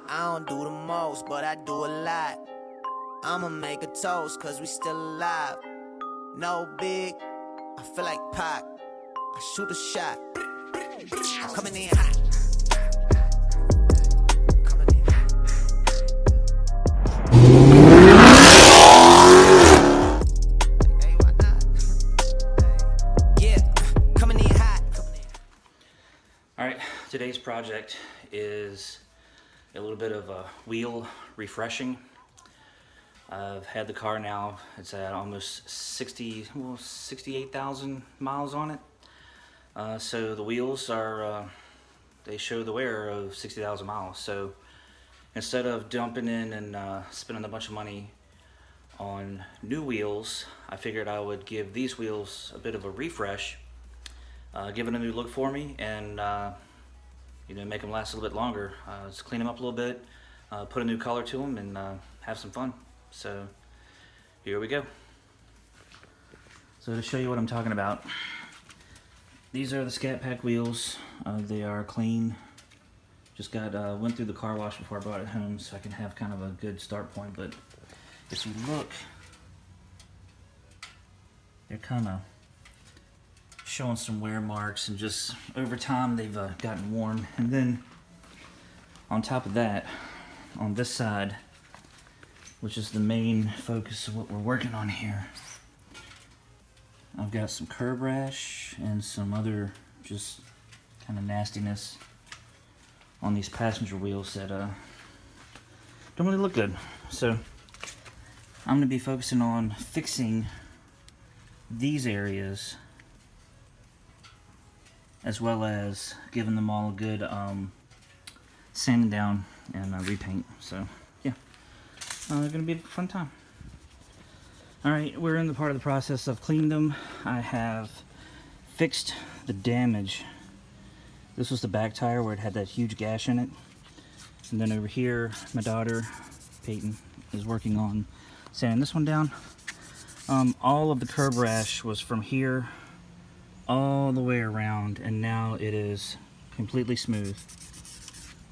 I don't do the most, but I do a lot. I'ma make a toast, cause we still alive. No big, I feel like Pac. I shoot a shot. I'm coming in hot. Coming in hot. Hey, why not? Yeah, coming in hot. Alright, today's project is a little bit of a wheel refreshing. I've had the car now, it's at almost 68,000 miles on it. So the wheels are, they show the wear of 60,000 miles. So instead of dumping in and spending a bunch of money on new wheels, I figured I would give these wheels a bit of a refresh, give it a new look for me, and make them last a little bit longer. Just clean them up a little bit, put a new color to them, and have some fun. So here we go. So to show you what I'm talking about, these are the Scat Pack wheels. They are clean. Just went through the car wash before I brought it home, so I can have kind of a good start point. But if you look, they're kind of showing some wear marks, and just over time they've gotten worn. And then on top of that, on this side, which is the main focus of what we're working on here, I've got some curb rash and some other just kind of nastiness on these passenger wheels that don't really look good. So I'm going to be focusing on fixing these areas, as well as giving them all a good sanding down and repaint. So yeah, it's gonna be a fun time. All right, we're in the part of the process of cleaning them. I have fixed the damage. This was the back tire where it had that huge gash in it. And then over here, my daughter, Peyton, is working on sanding this one down. All of the curb rash was from here all the way around, and now it is completely smooth.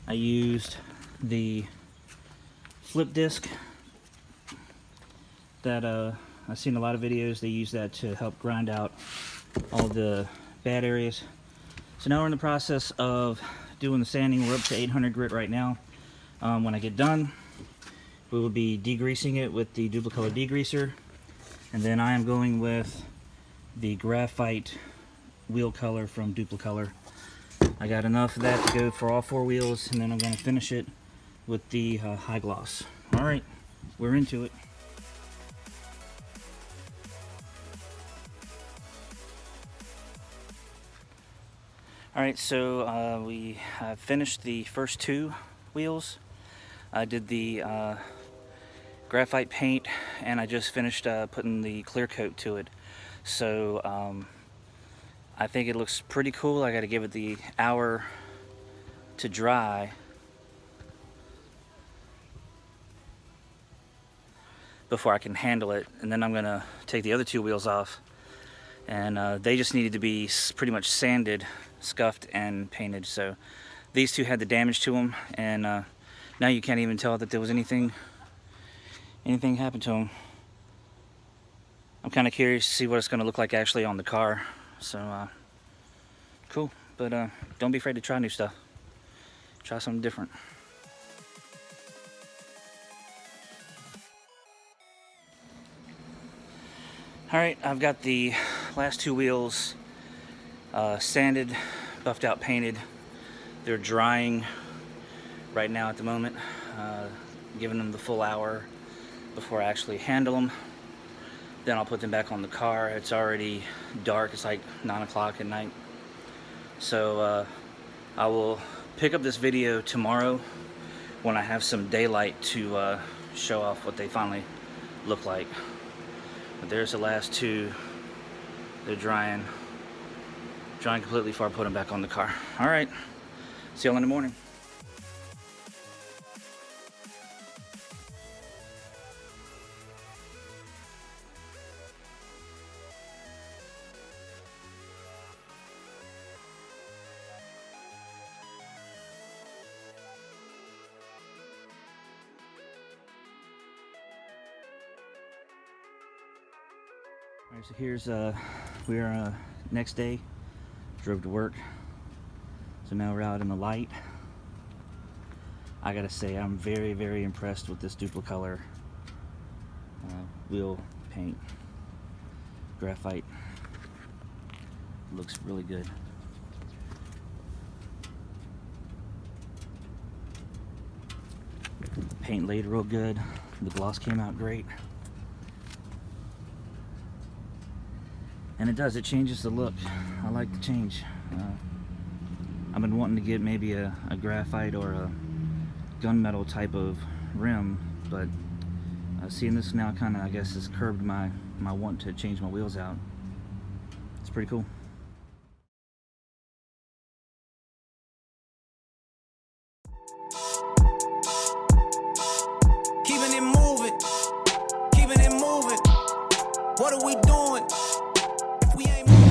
I used the flip disc that I've seen a lot of videos. They use that to help grind out all the bad areas. So now we're in the process of doing the sanding. We're up to 800 grit right now. When I get done, we will be degreasing it with the Duplicolor degreaser, and then I am going with the graphite wheel color from Duplicolor. I got enough of that to go for all four wheels, and then I'm going to finish it with the high gloss. All right, we're into it. All right, so we have finished the first two wheels. I did the graphite paint, and I just finished putting the clear coat to it. So I think it looks pretty cool. I got to give it the hour to dry before I can handle it, and then I'm gonna take the other two wheels off, and they just needed to be pretty much sanded, scuffed, and painted. So these two had the damage to them, and now you can't even tell that there was anything happened to them. I'm kind of curious to see what it's going to look like actually on the car. So cool, but don't be afraid to try new stuff. Try something different. Alright, I've got the last two wheels sanded, buffed out, painted. They're drying right now at the moment, giving them the full hour before I actually handle them. Then I'll put them back on the car. It's already dark, it's like 9 o'clock at night. So I will pick up this video tomorrow when I have some daylight to show off what they finally look like. But there's the last two. They're drying completely before I put them back on the car. All right, see y'all in the morning. Alright, so here's we are next day, drove to work, so now we're out in the light. I gotta say, I'm very impressed with this Duplicolor wheel paint. Graphite looks really good. Paint laid real good. The gloss came out great. And it changes the look. I like the change. I've been wanting to get maybe a graphite or a gunmetal type of rim, but seeing this now kind of, I guess, has curbed my want to change my wheels out. It's pretty cool. Keeping it moving, keeping it moving. What are we doing if we ain't moving?